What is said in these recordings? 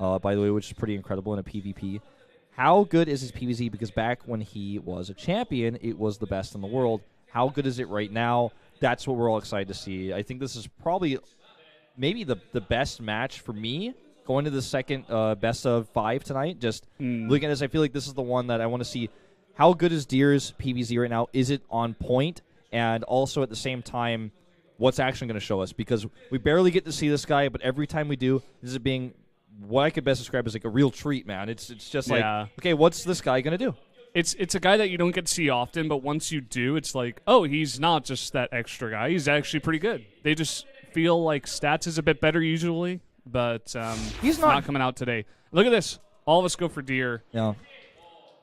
by the way, which is pretty incredible in a PvP. How good is his PvZ? Because back when he was a champion, it was the best in the world. How good is it right now? That's what we're all excited to see. I think this is probably maybe the best match for me going to the second best of 5 tonight. Just looking at this, I feel like this is the one that I want to see. How good is Deer's PvZ right now? Is it on point? And also at the same time, what's Action going to show us? Because we barely get to see this guy, but every time we do, this is being what I could best describe as like a real treat, man. It's just like, okay, what's this guy going to do? It's a guy that you don't get to see often, but once you do, it's like, oh, he's not just that extra guy. He's actually pretty good. They just feel like Stats is a bit better usually, but he's not coming out today. Look at this. All of us go for Deer. Yeah.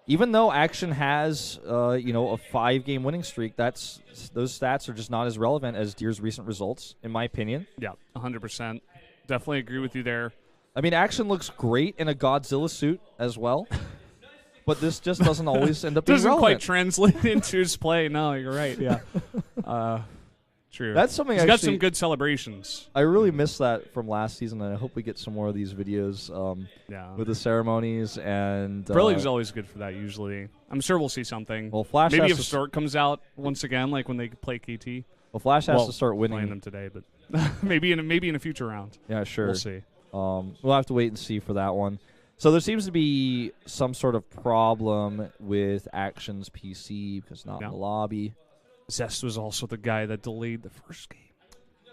Even though Action has, a 5-game winning streak, those stats are just not as relevant as Deer's recent results, in my opinion. Yeah, 100%. Definitely agree with you there. I mean, Action looks great in a Godzilla suit as well, but this just doesn't always end up being relevant. Doesn't quite translate into his play. No, you're right. Yeah, true. That's something. He's got some good celebrations. I really missed that from last season, and I hope we get some more of these videos with the ceremonies. And Brillig's always good for that. Usually, I'm sure we'll see something. Well, Flash maybe if Stork comes out once again, like when they play KT. Well, Flash has to start winning. Playing them today, but maybe in a future round. Yeah, sure. We'll see. We'll have to wait and see for that one. So there seems to be some sort of problem with Action's PC because not in the lobby. Zest was also the guy that delayed the first game.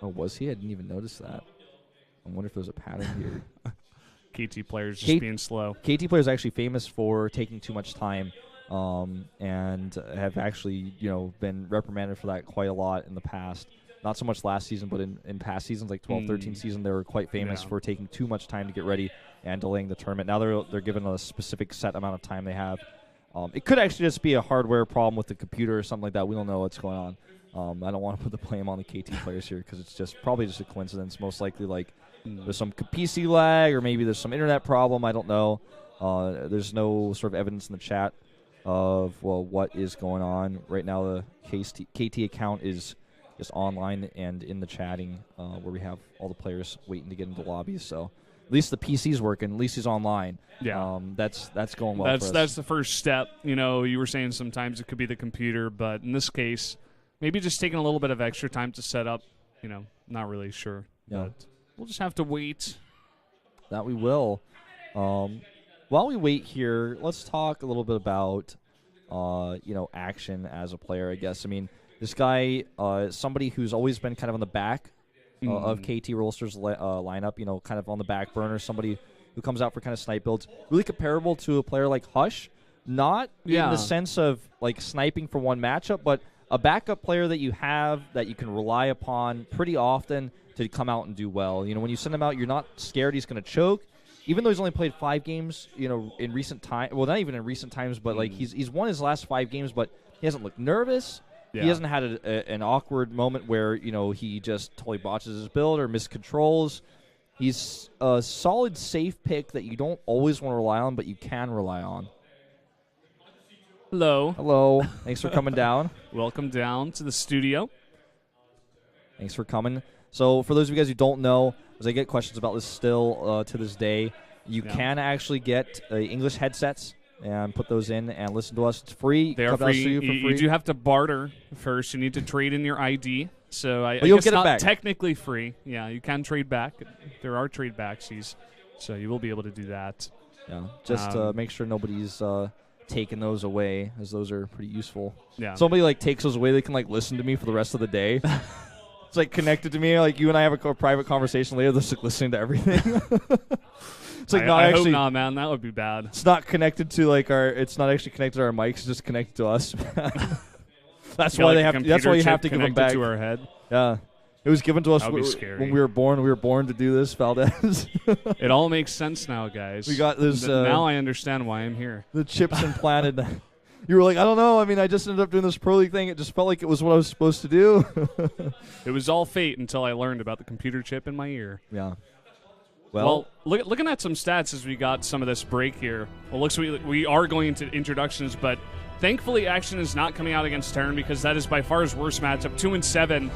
Oh, was he? I didn't even notice that. I wonder if there's a pattern here. KT players just being slow. KT players are actually famous for taking too much time and have actually been reprimanded for that quite a lot in the past. Not so much last season, but in past seasons, like 12-13 season, they were quite famous for taking too much time to get ready and delaying the tournament. Now they're given a specific set amount of time they have. It could actually just be a hardware problem with the computer or something like that. We don't know what's going on. I don't want to put the blame on the KT players here because it's probably just a coincidence. Most likely, there's some PC lag or maybe there's some internet problem. I don't know. There's no sort of evidence in the chat of what is going on right now. The KT account is just online and in the chatting where we have all the players waiting to get into lobbies. So at least the PC's working. At least he's online. Yeah, that's going well. For us. That's the first step. You were saying sometimes it could be the computer, but in this case, maybe just taking a little bit of extra time to set up. Not really sure. Yeah, but we'll just have to wait. That we will. While we wait here, let's talk a little bit about Action as a player. I guess. I mean, this guy, somebody who's always been kind of on the back of KT Rolster's lineup, kind of on the back burner, somebody who comes out for kind of snipe builds. Really comparable to a player like Hush, not in the sense of like sniping for one matchup, but a backup player that you have that you can rely upon pretty often to come out and do well. When you send him out, you're not scared he's going to choke. Even though he's only played 5 games, in recent time. Well, not even in recent times, but like he's won his last 5 games, but he hasn't looked nervous. Yeah. He hasn't had an awkward moment where, he just totally botches his build or miscontrols. He's a solid, safe pick that you don't always want to rely on, but you can rely on. Hello. Thanks for coming down. Welcome down to the studio. Thanks for coming. So for those of you guys who don't know, as I get questions about this still to this day, you can actually get English headsets and put those in and listen to us. It's free. They are free. You do have to barter first. You need to trade in your ID. So I you'll guess get it not back. Technically free. Yeah, you can trade back. There are trade backsies, so you will be able to do that. Yeah, just make sure nobody's taking those away, as those are pretty useful. Yeah. Somebody takes those away, they can listen to me for the rest of the day. It's connected to me. You and I have a private conversation later. They're listening to everything. It's I hope not, man. That would be bad. It's not connected to it's not actually connected to our mics. It's just connected to us. That's why they have. That's why you have to give them back to our head. Yeah, it was given to us when we were born. We were born to do this, Valdez. It all makes sense now, guys. We got this. Now I understand why I'm here. The chips implanted. You were like, I don't know. I mean, I just ended up doing this Pro League thing. It just felt like it was what I was supposed to do. It was all fate until I learned about the computer chip in my ear. Yeah. Well, looking at some stats as we got some of this break here. Well, looks we are going into introductions, but thankfully Action is not coming out against Terran because that is by far his worst matchup, 2-7.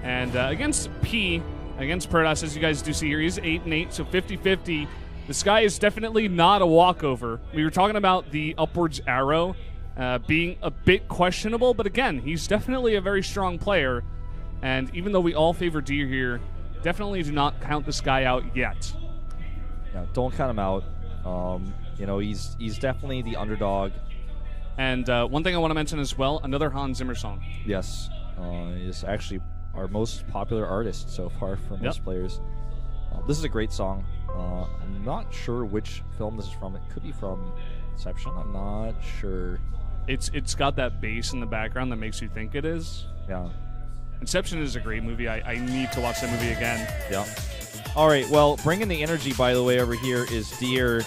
And against P, against Protoss, as you guys do see here, he's 8-8, so 50-50. This guy is definitely not a walkover. We were talking about the upwards arrow being a bit questionable, but again, he's definitely a very strong player. And even though we all favor Deer here, definitely do not count this guy out yet. Yeah, don't count him out. You know, he's definitely the underdog. And one thing I want to mention as well, another Hans Zimmer song. Yes, is actually our most popular artist so far for most players. This is a great song. I'm not sure which film this is from. It could be from Inception. I'm not sure. It's got that bass in the background that makes you think it is. Yeah. Inception is a great movie. I need to watch that movie again. Yeah. All right, well, bringing the energy, by the way, over here is Deer,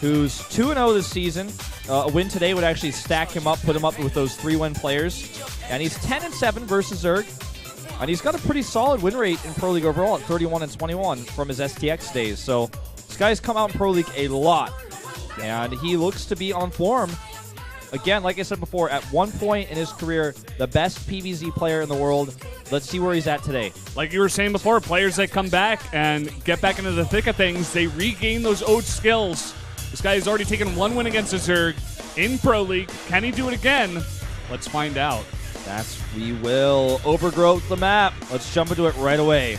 who's 2-0 this season. A win today would actually stack him up, put him up with those 3-win players. And he's 10-7 versus Zerg. And he's got a pretty solid win rate in Pro League overall at 31-21 from his STX days. So this guy's come out in Pro League a lot. And he looks to be on form. Again, like I said before, at one point in his career, the best PvZ player in the world. Let's see where he's at today. Like you were saying before, players that come back and get back into the thick of things, they regain those old skills. This guy has already taken one win against a Zerg in Pro League. Can he do it again? Let's find out. We will. Overgrowth the map. Let's jump into it right away.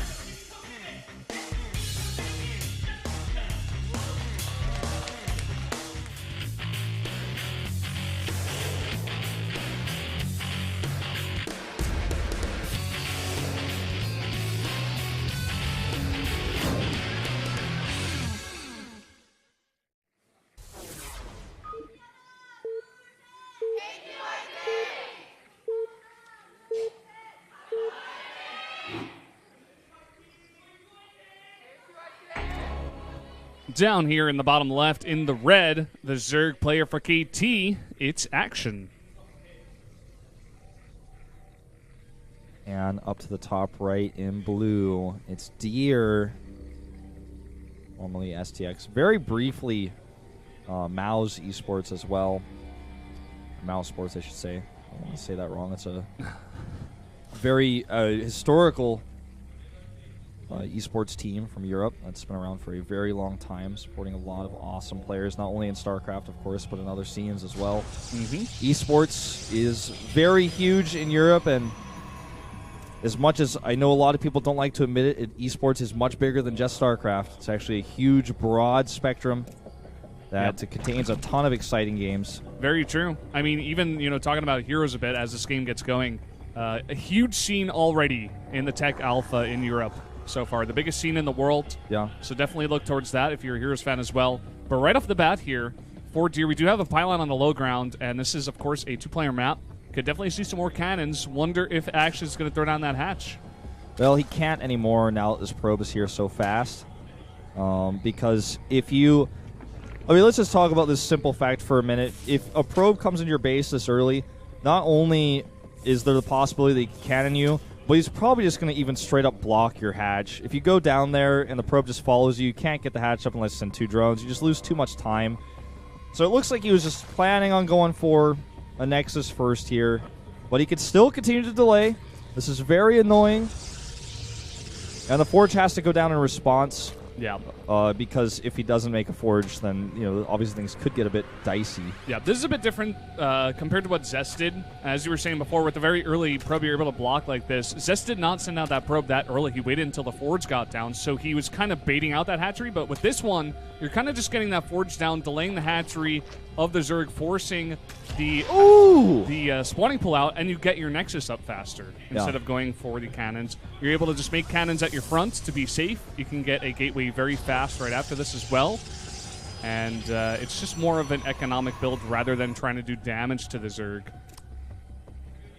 Down here in the bottom left in the red, the Zerg player for KT, it's Action. And up to the top right in blue, it's Deer, formerly STX. Very briefly, Mao's Esports as well. Mao Sports, I should say. I don't want to say that wrong. It's a very historical esports team from Europe that's been around for a very long time, supporting a lot of awesome players, not only in StarCraft, of course, but in other scenes as well. Esports is very huge in Europe, and as much as I know a lot of people don't like to admit it, esports is much bigger than just StarCraft. It's actually a huge, broad spectrum that contains a ton of exciting games. Very true. I mean, even talking about Heroes a bit as this game gets going, a huge scene already in the Tech Alpha in Europe so far. The biggest scene in the world. Yeah. So definitely look towards that if you're a Heroes fan as well. But right off the bat here, for Deer, we do have a pylon on the low ground, and this is, of course, a two-player map. Could definitely see some more cannons. Wonder if Action is going to throw down that hatch. Well, he can't anymore now that this probe is here so fast. Because if you... I mean, let's just talk about this simple fact for a minute. If a probe comes into your base this early, not only is there the possibility that he can cannon you, but he's probably just going to even straight up block your hatch. If you go down there and the probe just follows you, you can't get the hatch up unless you send 2 drones. You just lose too much time. So it looks like he was just planning on going for a Nexus first here, but he could still continue to delay. This is very annoying. And the Forge has to go down in response. Yeah. Because if he doesn't make a Forge, then obviously things could get a bit dicey. Yeah, this is a bit different compared to what Zest did. As you were saying before, with the very early probe you're able to block like this, Zest did not send out that probe that early. He waited until the Forge got down, so he was kind of baiting out that hatchery. But with this one, you're kind of just getting that Forge down, delaying the hatchery of the Zerg, forcing the spawning pull out, and you get your Nexus up faster instead of going for the cannons. You're able to just make cannons at your front to be safe. You can get a gateway very fast right after this as well. And it's just more of an economic build rather than trying to do damage to the Zerg.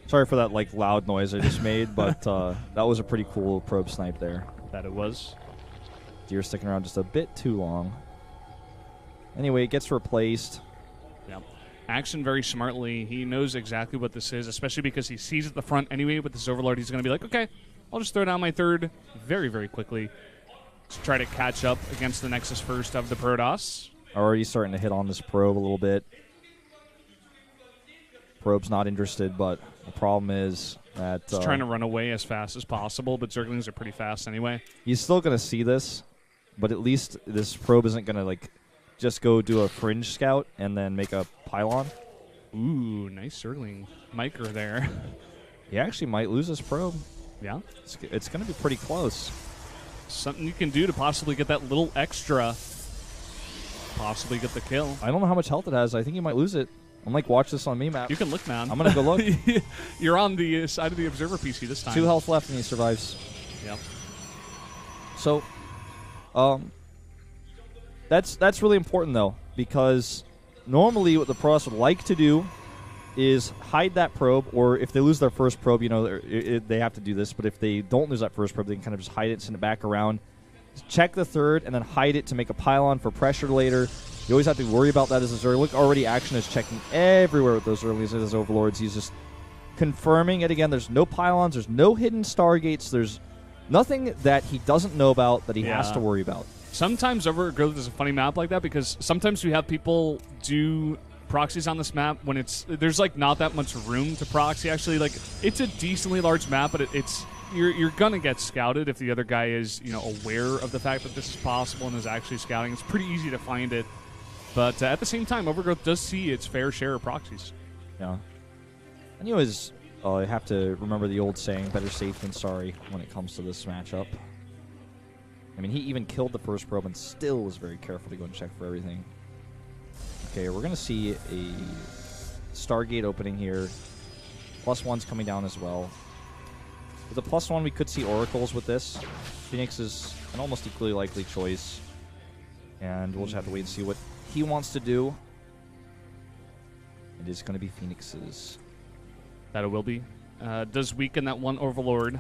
Sorry for that loud noise I just made, but that was a pretty cool probe snipe there. That it was. Deer sticking around just a bit too long. Anyway, it gets replaced. Yeah. Action very smartly. He knows exactly what this is, especially because he sees at the front anyway with this Overlord. He's going to be like, okay, I'll just throw down my third very, very quickly to try to catch up against the Nexus first of the Protoss. Already starting to hit on this probe a little bit. Probe's not interested, but the problem is that... He's trying to run away as fast as possible, but Zerglings are pretty fast anyway. He's still going to see this. but at least this probe isn't going to, like, just go do a fringe scout and then make a pylon. Ooh, nice circling micro there. He actually might lose this probe. Yeah. It's going to be pretty close. Something you can do to possibly get that little extra, possibly get the kill. I don't know how much health it has. I think he might lose it. I'm like, watch this on me map. You can look, man. I'm going to go look. You're on the side of the observer PC this time. 2 health left and he survives. Yep. So, that's really important, though, because normally what the pros would like to do is hide that probe, or if they lose their first probe, you know, they have to do this, but if they don't lose that first probe, they can kind of just hide it, send it back around, check the third, and then hide it to make a pylon for pressure later. You always have to worry about that as a Zerg. Look, already Action is checking everywhere with those earlies as Overlords. He's just confirming it again. There's no pylons. There's no hidden Stargates. There's nothing that he doesn't know about that he has to worry about. Sometimes Overgrowth is a funny map like that because sometimes we have people do proxies on this map when there's like not that much room to proxy. Actually, like it's a decently large map, but you're gonna get scouted if the other guy is, you know, aware of the fact that this is possible and is actually scouting. It's pretty easy to find it. But at the same time, Overgrowth does see its fair share of proxies. Yeah. And you always have to remember the old saying, better safe than sorry, when it comes to this matchup. I mean, he even killed the first probe and still was very careful to go and check for everything. Okay, we're going to see a Stargate opening here. +1's coming down as well. With the +1, we could see Oracles with this. Phoenix is an almost equally likely choice. And we'll just have to wait and see what he wants to do. It is going to be Phoenix's. That it will be. Does weaken that one Overlord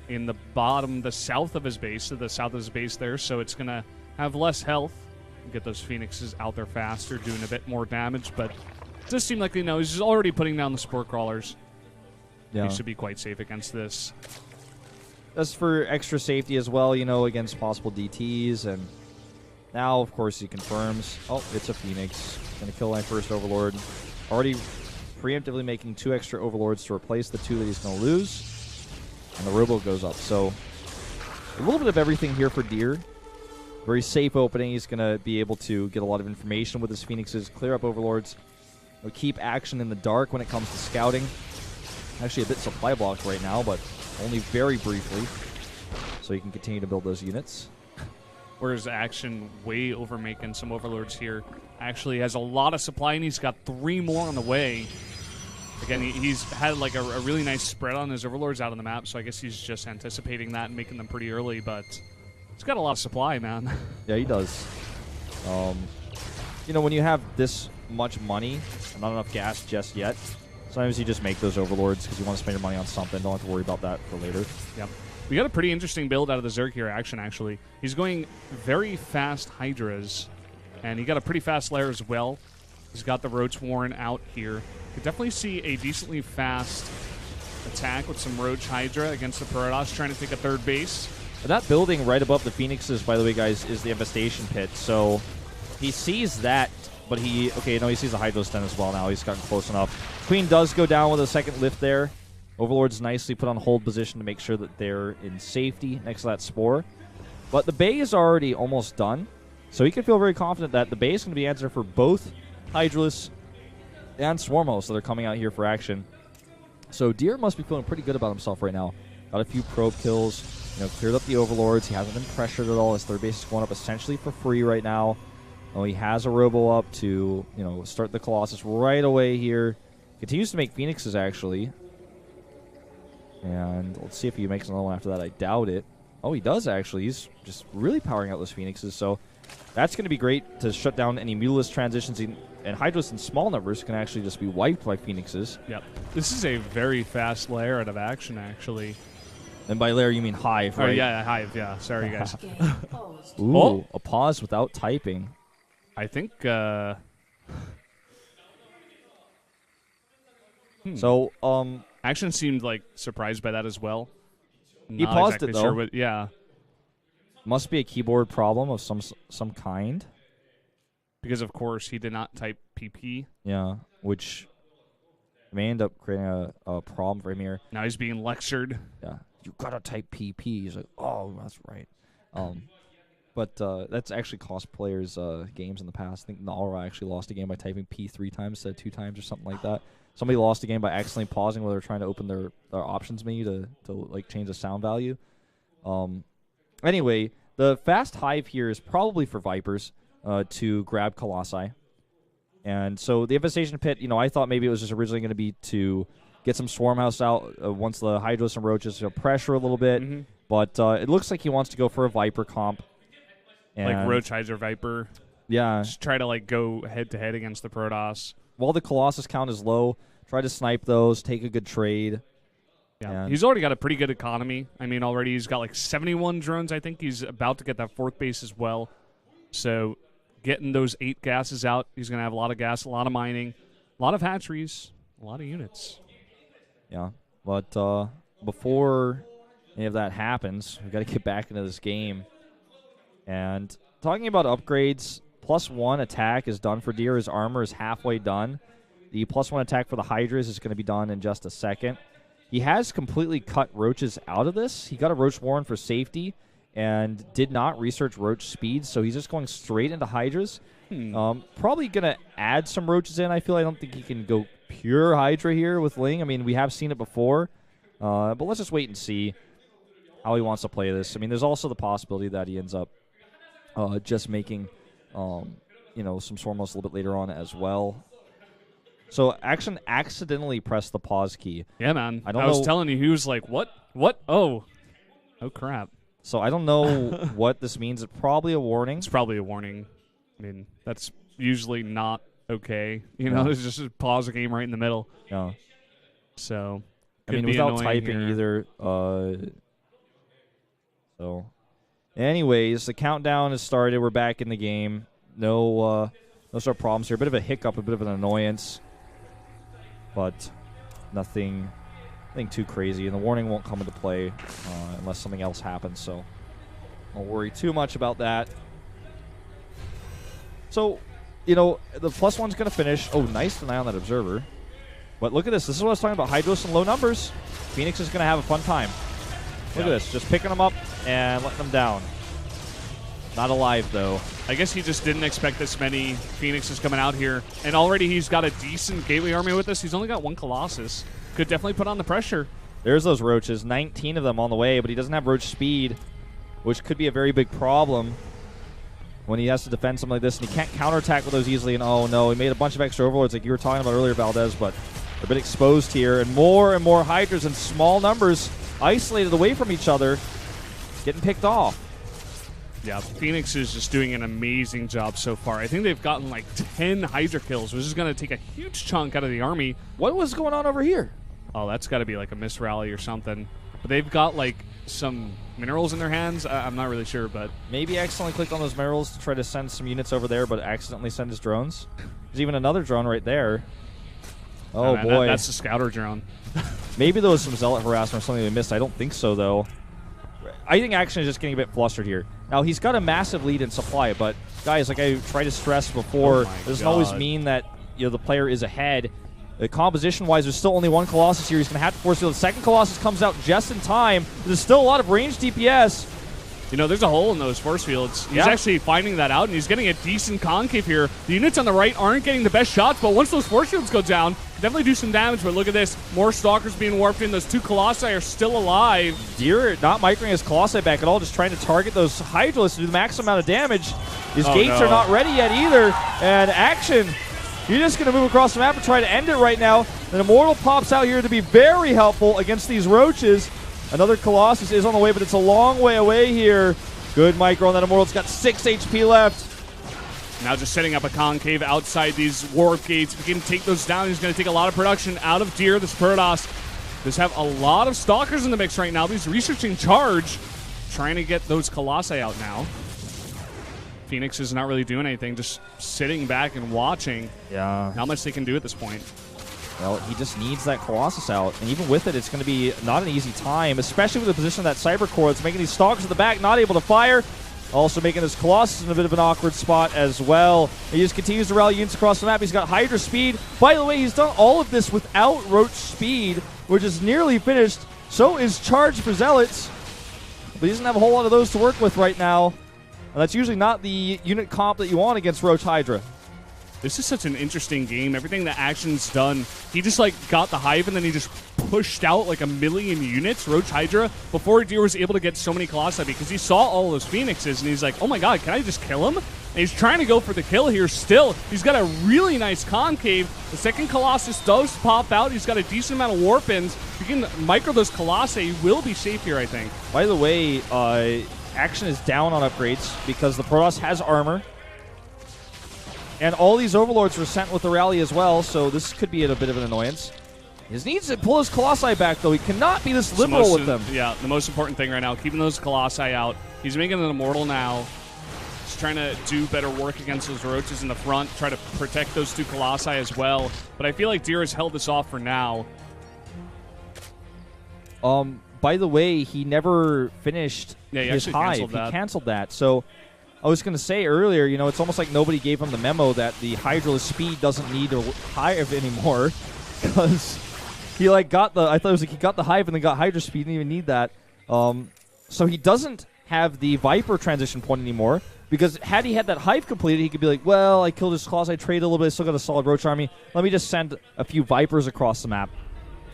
in the bottom, the south of his base, so the south of his base there, so it's going to have less health. Get those Phoenixes out there faster, doing a bit more damage, but it does seem like, you know, he's already putting down the Spore Crawlers. Yeah. He should be quite safe against this. That's for extra safety as well, you know, against possible DTs, and now, of course, he confirms. Oh, it's a Phoenix. Going to kill my first Overlord. Already preemptively making 2 extra Overlords to replace the 2 that he's going to lose. And the Robo goes up. So, a little bit of everything here for Deer. Very safe opening. He's going to be able to get a lot of information with his Phoenixes, clear up Overlords. He'll keep Action in the dark when it comes to scouting. Actually, a bit supply blocked right now, but only very briefly. So he can continue to build those units. Whereas Action way over making some Overlords here. Actually has a lot of supply, and he's got 3 more on the way. Again, he's had like a really nice spread on his Overlords out on the map, so I guess he's just anticipating that and making them pretty early, but he's got a lot of supply, man. Yeah, he does. You know, when you have this much money and not enough gas just yet, sometimes you just make those Overlords because you want to spend your money on something. Don't have to worry about that for later. Yep. We got a pretty interesting build out of the Zerg here, Action, actually. He's going very fast Hydras, and he got a pretty fast lair as well. He's got the Roach Warren out here. You could definitely see a decently fast attack with some Roach Hydra against the Protoss trying to take a third base. That building right above the Phoenixes, by the way, guys, is the Infestation Pit. So he sees that, but he sees the Hydros Den as well now. He's gotten close enough. Queen does go down with a second lift there. Overlord's nicely put on hold position to make sure that they're in safety next to that Spore. But the Bay is already almost done, so he can feel very confident that the Bay is going to be answer for both Hydralis and Swarmos that are coming out here for Action. So Deer must be feeling pretty good about himself right now. Got a few probe kills, you know, cleared up the Overlords. He hasn't been pressured at all. His third base is going up essentially for free right now. Oh, he has a Robo up to, you know, start the Colossus right away here. Continues to make Phoenixes, actually. And let's see if he makes another one after that. I doubt it. Oh, he does, actually. He's just really powering out those Phoenixes. So that's going to be great to shut down any Mutalisk transitions. And Hydros in small numbers can actually just be wiped by Phoenixes. Yep. This is a very fast layer out of Action, actually. And by layer, you mean Hive, right? Oh, yeah, Hive, yeah. Sorry, guys. Ooh, a pause without typing. I think... So, Action seemed like surprised by that as well. He paused it, though. Sure yeah. Must be a keyboard problem of some kind. Because, of course, he did not type PP. Yeah, which may end up creating a problem for him here. Now he's being lectured. Yeah, you gotta type PP. He's like, oh, that's right. but that's actually cost players games in the past. I think Nalra actually lost a game by typing P 3 times instead of 2 times or something like that. Somebody lost a game by accidentally pausing while they were trying to open their options menu to like change the sound value. Anyway, the fast hive here is probably for Vipers to grab Colossi. And so the Infestation Pit, I thought maybe it was just originally going to be to get some Swarm House out once the Hydros and Roaches pressure a little bit. Mm-hmm. But it looks like he wants to go for a Viper comp. Like Roach, Hydra, Viper. Yeah. Just try to go head-to-head against the Protoss. While the Colossus count is low, try to snipe those, take a good trade. Yeah, he's already got a pretty good economy. I mean, already he's got 71 drones. I think he's about to get that 4th base as well. So getting those 8 gases out, he's going to have a lot of gas, a lot of mining, a lot of hatcheries, a lot of units. Yeah, but before any of that happens, we've got to get back into this game. And talking about upgrades, +1 attack is done for Deer. His armor is halfway done. The +1 attack for the Hydras is going to be done in just a second. He has completely cut Roaches out of this. He got a Roach Warren for safety and did not research Roach speed, so he's just going straight into Hydras. Probably going to add some Roaches in. I don't think he can go pure Hydra here with Ling. I mean, we have seen it before, but let's just wait and see how he wants to play this. I mean, there's also the possibility that he ends up just making, some Swarmos a little bit later on as well. So Action accidentally pressed the pause key. Yeah, man. I was telling you, he was like, what? What? Oh, crap. So I don't know what this means. It's probably a warning. It's probably a warning. I mean, that's usually not okay. It's just pause a game right in the middle. Yeah. So, without typing here. either. So, anyways, the countdown has started. We're back in the game. No sort of problems here. A bit of a hiccup, a bit of an annoyance. But nothing too crazy. And the warning won't come into play unless something else happens. So don't worry too much about that. So, the +1's going to finish. Oh, nice deny on that Observer. But look at this. This is what I was talking about. Hydros and low numbers. Phoenix is going to have a fun time. Look at this. Just picking them up and letting them down. Not alive, though. I guess he just didn't expect this many Phoenixes coming out here. And already he's got a decent Gateway army with this. He's only got 1 Colossus. Could definitely put on the pressure. There's those Roaches. 19 of them on the way, but he doesn't have Roach speed, which could be a very big problem when he has to defend something like this. And he can't counterattack with those easily. And oh, no, he made a bunch of extra Overlords like you were talking about earlier, Valdez, but they're a bit exposed here. And more Hydras in small numbers, isolated away from each other, getting picked off. Yeah, Phoenix is just doing an amazing job so far. I think they've gotten 10 Hydra kills, which is going to take a huge chunk out of the army. What was going on over here? Oh, that's got to be a miss rally or something. But they've got some minerals in their hands. I'm not really sure, but maybe accidentally clicked on those minerals to try to send some units over there, but accidentally send his drones. There's even another drone right there. Oh, man, boy. That's the scouter drone. Maybe there was some zealot harassment or something they missed. I don't think so, though. I think Action is just getting a bit flustered here. Now, he's got a massive lead in supply, but, guys, like I tried to stress before, it doesn't always mean that the player is ahead. Composition-wise, there's still only 1 Colossus here. He's going to have to force field. The second Colossus comes out just in time. There's still a lot of range DPS. There's a hole in those force fields. He's actually finding that out, and he's getting a decent concave here. The units on the right aren't getting the best shots, but once those force fields go down, definitely do some damage. But look at this. More Stalkers being warped in. Those 2 Colossi are still alive. Deer not microing his Colossi back at all, just trying to target those Hydralisks to do the max amount of damage. His gates are not ready yet either. And Action, you're just going to move across the map and try to end it right now. An Immortal pops out here to be very helpful against these Roaches. Another Colossus is on the way, but it's a long way away here. Good micro on that Immortal. It's got 6 HP left. Now just setting up a concave outside these warp gates. If he can take those down, he's going to take a lot of production out of Deer. This Protoss does have a lot of Stalkers in the mix right now. He's researching Charge, trying to get those Colossi out now. Phoenix is not really doing anything, just sitting back and watching how much they can do at this point. Well, he just needs that Colossus out, and even with it, it's going to be not an easy time, especially with the position of that Cyber Core that's making these Stalkers at the back not able to fire, also making this Colossus in a bit of an awkward spot as well. He just continues to rally units across the map. He's got Hydra speed. By the way, he's done all of this without Roach speed, which is nearly finished. So is Charge for Zealots, but he doesn't have a whole lot of those to work with right now. And that's usually not the unit comp that you want against Roach Hydra. This is such an interesting game. Everything that Action's done, he just like got the Hive and then he just pushed out like 1 million units, Roach Hydra, before Deer was able to get so many Colossi because he saw all those Phoenixes and he's like, oh my god, can I just kill him? And he's trying to go for the kill here still. He's got a really nice concave. The second Colossus does pop out. He's got a decent amount of Warpins. If you can micro those Colossi, he will be safe here, I think. By the way, Action is down on upgrades because the Protoss has armor. And all these Overlords were sent with the rally as well, so this could be a bit of an annoyance. He needs to pull his Colossi back, though. He cannot be this liberal with them. Yeah, the most important thing right now, keeping those Colossi out. He's making an Immortal now. He's trying to do better work against those Roaches in the front, try to protect those 2 Colossi as well. But I feel like Deer has held this off for now. By the way, he never finished his Hive. He canceled that. So I was going to say earlier, you know, it's almost like nobody gave him the memo that the Hydraless speed doesn't need a Hive anymore because he got the, I thought it was like he got the Hive and then got Hydra speed, didn't even need that. So he doesn't have the Viper transition point anymore because had he had that Hive completed, he could be like, well, I killed his Colossi, I traded a little bit, I still got a solid Roach army. Let me just send a few Vipers across the map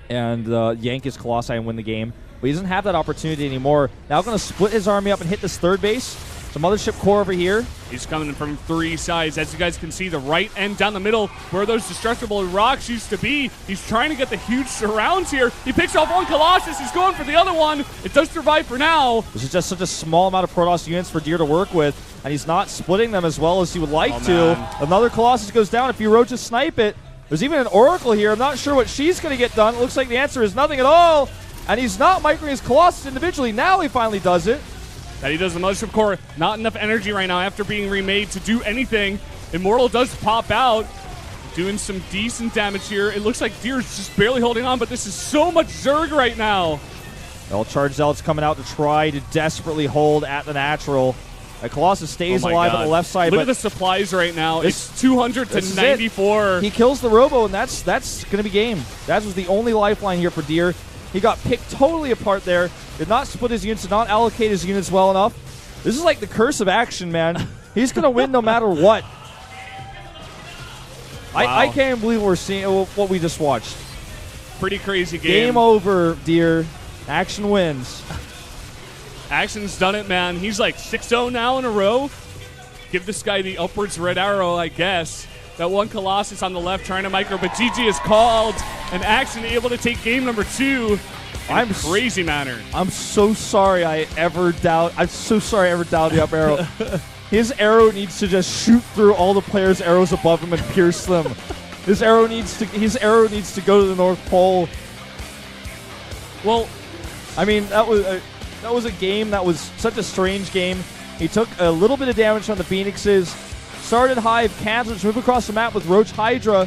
and yank his Colossi and win the game. But he doesn't have that opportunity anymore. Now going to split his army up and hit this third base. The Mothership Core over here. He's coming from 3 sides. As you guys can see, the right end down the middle where those destructible rocks used to be. He's trying to get the huge surrounds here. He picks off one Colossus. He's going for the other one. It does survive for now. This is just such a small amount of Protoss units for Deer to work with, and he's not splitting them as well as he would like to. Another Colossus goes down. If you Roaches snipe it, there's even an Oracle here. I'm not sure what she's going to get done. It looks like the answer is nothing at all. And he's not microing his Colossus individually. Now he finally does it. That he does the Mothership Core. Not enough energy right now after being remade to do anything. Immortal does pop out, doing some decent damage here. It looks like Deer's just barely holding on, but this is so much Zerg right now. Well, Charge Zealots coming out to try to desperately hold at the natural. Colossus stays alive on the left side. Look at the supplies right now. It's 200 to 94. He kills the Robo, and that's going to be game. That was the only lifeline here for Deer. He got picked totally apart there. Did not split his units, did not allocate his units well enough. This is like the curse of Action, man. He's going to win no matter what. Wow. I can't believe we're seeing what we just watched. Pretty crazy game. Game over, Deer. Action wins. Action's done it, man. He's like 6-0 now in a row. Give this guy the upwards red arrow, I guess. That one Colossus on the left trying to micro, but GG is called, and Action able to take game number 2 in a crazy manner. I'm so sorry I ever doubted the up arrow. His arrow needs to just shoot through all the players' arrows above him and pierce them. His arrow needs to go to the North Pole. Well, I mean, that was a game that was such a strange game. He took a little bit of damage from the Phoenixes. Started Hive, canceled, move across the map with Roach Hydra,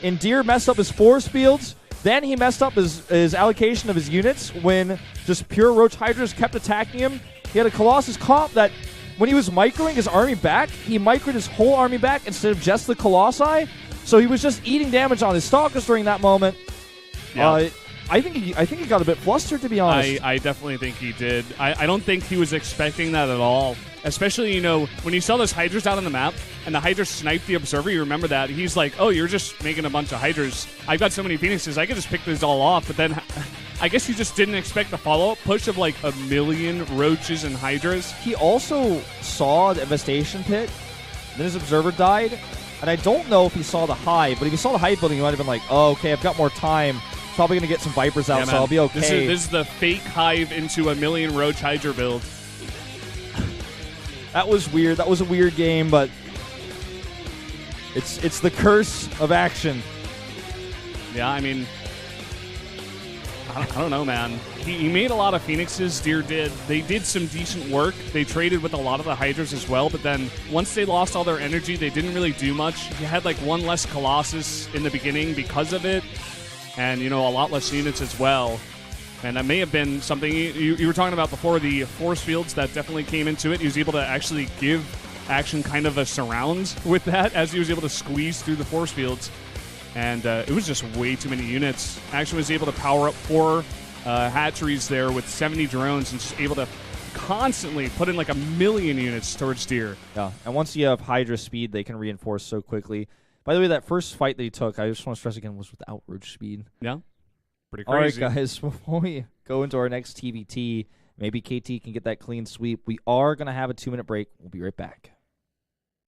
and Deer messed up his force fields. Then he messed up his allocation of his units when just pure Roach Hydras kept attacking him. He had a Colossus comp that, when he was microing his army back, he microed his whole army back instead of just the Colossi. So he was just eating damage on his Stalkers during that moment. Yeah. I think he got a bit flustered, to be honest. I definitely think he did. I don't think he was expecting that at all. Especially, you know, when you saw those Hydras out on the map and the Hydra sniped the Observer, you remember that. He's like, oh, you're just making a bunch of Hydras. I've got so many Phoenixes, I could just pick these all off. But then I guess he just didn't expect the follow-up push of like 1 million Roaches and Hydras. He also saw the Infestation Pit, then his Observer died. And I don't know if he saw the Hive, but if he saw the Hive building, he might have been like, oh, okay, I've got more time. Probably going to get some Vipers out, so I'll be okay. This is the fake Hive into 1 million Roach Hydra build. That was weird. That was a weird game, but it's the curse of Action. Yeah, I mean, I don't know, man. He made a lot of Phoenixes, Deer did. They did some decent work. They traded with a lot of the Hydras as well, but then once they lost all their energy, they didn't really do much. You had like one less Colossus in the beginning because of it, and, you know, a lot less units as well. And that may have been something you were talking about before, the force fields that definitely came into it. He was able to actually give Action kind of a surround with that as he was able to squeeze through the force fields. And it was just way too many units. Action was able to power up 4 hatcheries there with 70 drones and just able to constantly put in like 1 million units towards deer. Yeah, and once you have Hydra speed, they can reinforce so quickly. By the way, that first fight they took, I just want to stress again, was without Roach speed. Yeah, pretty crazy. All right, guys, before we go into our next TBT, maybe KT can get that clean sweep. We are going to have a 2-minute break. We'll be right back.